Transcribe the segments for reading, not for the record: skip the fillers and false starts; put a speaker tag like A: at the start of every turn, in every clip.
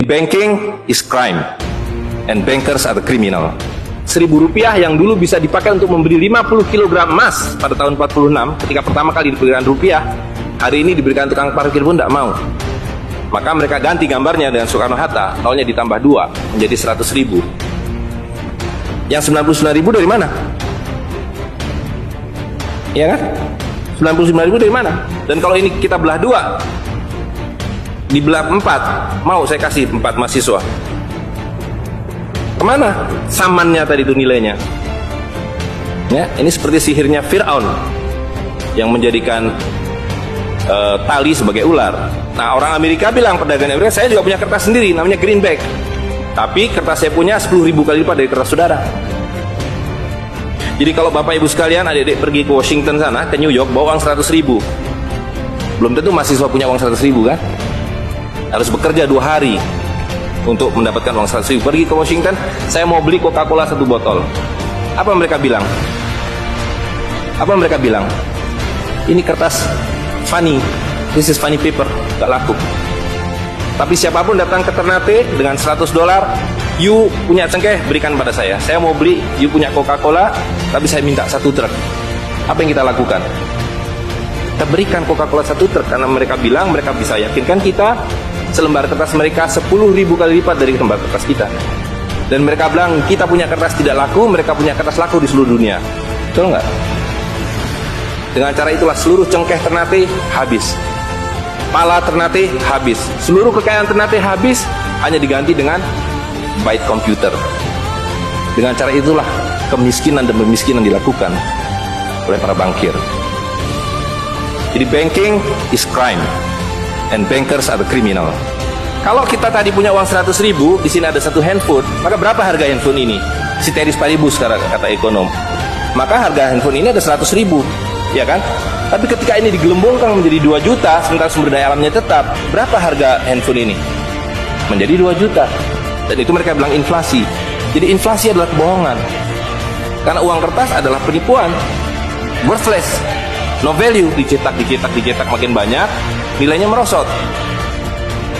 A: Banking is crime and bankers are the criminal. Rp1.000 yang dulu bisa dipakai untuk membeli 50 kg emas pada tahun 46 ketika pertama kali diberikan rupiah, hari ini diberikan tukang parkir pun tidak mau. Maka mereka ganti gambarnya dengan Soekarno-Hatta, nolnya ditambah 2 menjadi 100.000. Yang 99.000 dari mana? Iya kan? 99.000 dari mana? Dan kalau ini kita belah 2, dibelah 4, mau saya kasih 4 mahasiswa. Kemana samannya tadi itu nilainya? Ya, ini seperti sihirnya Fir'aun yang menjadikan tali sebagai ular. Nah, orang Amerika bilang, pedagang Amerika, saya juga punya kertas sendiri namanya greenback, tapi kertas saya punya 10.000 kali lipat dari kertas saudara. Jadi kalau bapak ibu sekalian, adik-adik pergi ke Washington sana, ke New York, bawa uang 100.000, belum tentu mahasiswa punya uang 100.000 kan? Harus bekerja 2 hari untuk mendapatkan uang 100.000. Pergi ke Washington, saya mau beli Coca-Cola 1 botol. Apa mereka bilang? Apa mereka bilang? Ini kertas funny, this is funny paper, gak laku. Tapi siapapun datang ke Ternate dengan $100, you punya cengkeh, berikan pada saya mau beli, you punya Coca-Cola, tapi saya minta 1 truk. Apa yang kita lakukan? Kita berikan Coca-Cola 1 truk, karena mereka bilang, mereka bisa yakinkan kita, selembar kertas mereka 10.000 kali lipat dari lembar kertas kita. Dan mereka bilang, kita punya kertas tidak laku, mereka punya kertas laku di seluruh dunia. Betul nggak? Dengan cara itulah seluruh cengkeh Ternate habis, pala Ternate habis, seluruh kekayaan Ternate habis, hanya diganti dengan byte komputer. Dengan cara itulah kemiskinan dan pemiskinan dilakukan oleh para bankir. Jadi banking is crime and bankers are the criminal. Kalau kita tadi punya uang 100.000, di sini ada 1 handphone, maka berapa harga handphone ini? Ceteris paribus kata ekonom. Maka harga handphone ini ada 100.000, ya kan? Tapi ketika ini digelembungkan menjadi 2 juta, sementara sumber daya alamnya tetap, berapa harga handphone ini? Menjadi 2 juta. Dan itu mereka bilang inflasi. Jadi inflasi adalah kebohongan. Karena uang kertas adalah penipuan, worthless, no value, dicetak makin banyak, nilainya merosot.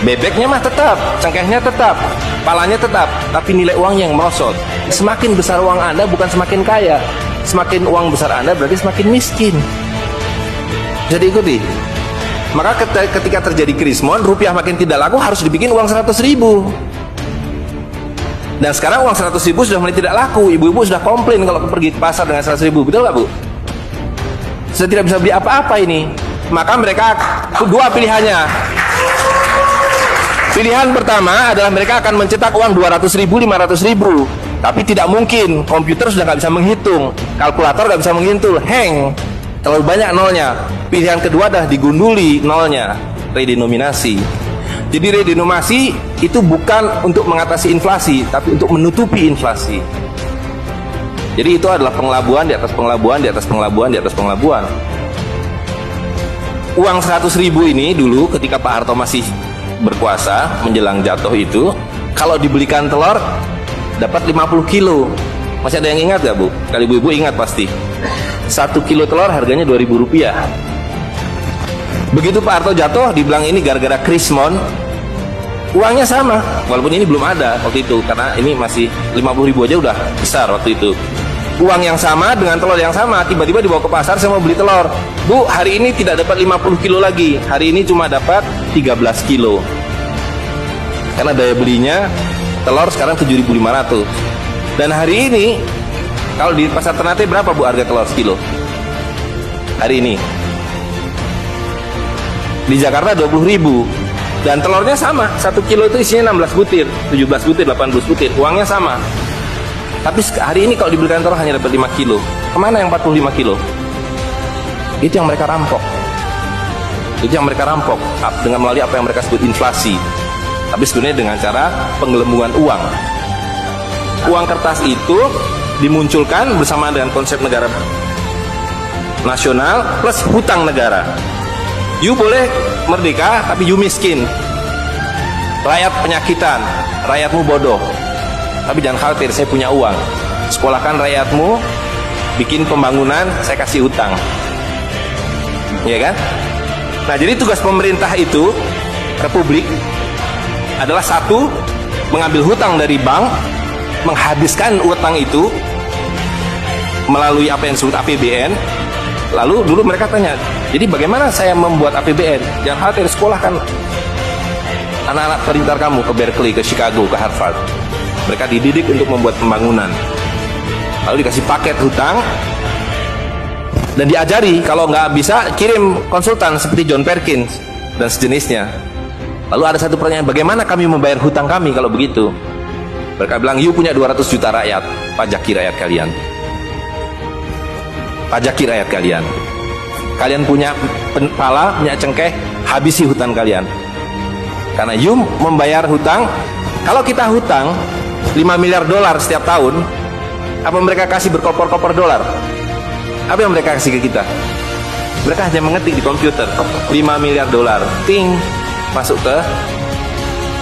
A: Bebeknya mah tetap, cengkehnya tetap, palanya tetap, tapi nilai uangnya yang merosot. Semakin besar uang Anda bukan semakin kaya, semakin uang besar Anda berarti semakin miskin. Bisa diikuti? Maka ketika terjadi krismon, rupiah makin tidak laku, harus dibikin uang 100.000. Dan sekarang uang 100.000 sudah mulai tidak laku. Ibu-ibu sudah komplain kalau pergi ke pasar dengan 100.000, betul nggak Bu? Sudah tidak bisa beli apa-apa ini. Maka mereka 2 pilihannya. Pilihan pertama adalah mereka akan mencetak uang 200.000, 500.000. Tapi tidak mungkin, komputer sudah nggak bisa menghitung, kalkulator nggak bisa menghitung, hang, terlalu banyak nolnya. Pilihan kedua adalah digunduli nolnya, redenominasi. Jadi redenominasi itu bukan untuk mengatasi inflasi, tapi untuk menutupi inflasi. Jadi itu adalah pengelabuan di atas pengelabuan, di atas pengelabuan, di atas pengelabuan. Uang 100.000 ini dulu ketika Pak Harto masih berkuasa menjelang jatuh itu, kalau dibelikan telur dapat 50 kilo. Masih ada yang ingat gak Bu? Kali ibu-ibu ingat pasti. 1 kilo telur harganya Rp2.000. Begitu Pak Harto jatuh, dibilang ini gara-gara krismon, uangnya sama, walaupun ini belum ada waktu itu, karena ini masih 50.000 aja udah besar waktu itu. Uang yang sama dengan telur yang sama, tiba-tiba dibawa ke pasar, saya mau beli telur. Bu, hari ini tidak dapat 50 kilo lagi, hari ini cuma dapat 13 kilo. Karena daya belinya telur sekarang 7.500. Dan hari ini kalau di pasar Ternate berapa Bu harga telur sekilo? Hari ini di Jakarta 20.000. Dan telurnya sama, 1 kilo itu isinya 16 butir, 17 butir, 18 butir, uangnya sama. Tapi hari ini kalau dibelikan telur hanya dapat 5 kilo. Kemana yang 45 kilo? Itu yang mereka rampok. Itu yang mereka rampok dengan melalui apa yang mereka sebut inflasi. Tapi sebenarnya dengan cara penggelembungan uang. Uang kertas itu dimunculkan bersama dengan konsep negara nasional plus hutang negara. You boleh merdeka, tapi you miskin. Rakyat penyakitan, rakyatmu bodoh. Tapi jangan khawatir, saya punya uang. Sekolahkan rakyatmu, bikin pembangunan, saya kasih hutang. Iya kan? Nah, jadi tugas pemerintah itu, republik, adalah satu, mengambil hutang dari bank, menghabiskan utang itu melalui apa yang disebut APBN. Lalu dulu mereka tanya, jadi bagaimana saya membuat APBN? Jangan khawatir, sekolahkan anak-anak pintar kamu ke Berkeley, ke Chicago, ke Harvard. Mereka dididik untuk membuat pembangunan. Lalu dikasih paket hutang dan diajari kalau nggak bisa kirim konsultan seperti John Perkins dan sejenisnya. Lalu ada satu pertanyaan, bagaimana kami membayar hutang kami kalau begitu? Mereka bilang, you punya 200 juta rakyat, pajaki rakyat kalian. Pajaki rakyat kalian. Kalian punya pala, punya cengkeh, habisi hutang kalian. Karena you membayar hutang. Kalau kita hutang 5 miliar dolar setiap tahun, apa mereka kasih berkoper-koper dolar? Apa yang mereka kasih ke kita? Mereka hanya mengetik di komputer 5 miliar dolar, ting, masuk ke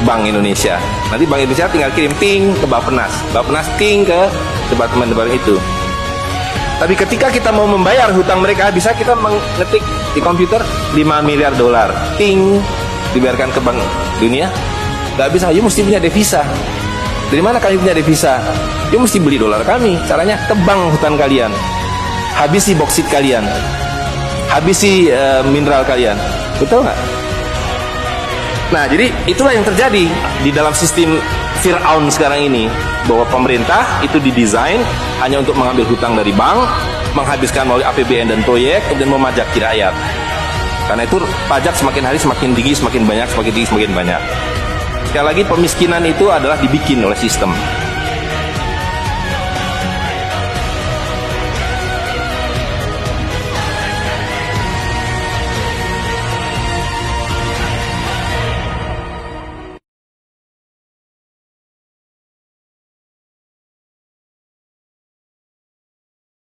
A: Bank Indonesia. Nanti Bank Indonesia tinggal kirim ting ke Bappenas, Bappenas ting ke departemen-departemen itu. Tapi ketika kita mau membayar hutang mereka, bisa kita mengetik di komputer 5 miliar dolar, ting, dibayarkan ke Bank Dunia? Gak bisa, you mesti punya devisa. Dari mana kalian punya devisa? You mesti beli dolar kami. Caranya ke bank hutang kalian, habisi boksit kalian, habisi mineral kalian. Betul nggak? Nah, jadi itulah yang terjadi di dalam sistem Fir'aun sekarang ini, bahwa pemerintah itu didesain hanya untuk mengambil hutang dari bank, menghabiskan melalui APBN dan proyek, dan memajaki rakyat. Karena itu pajak semakin hari semakin tinggi, semakin banyak, semakin tinggi, semakin banyak. Sekali lagi, pemiskinan itu adalah dibikin oleh sistem.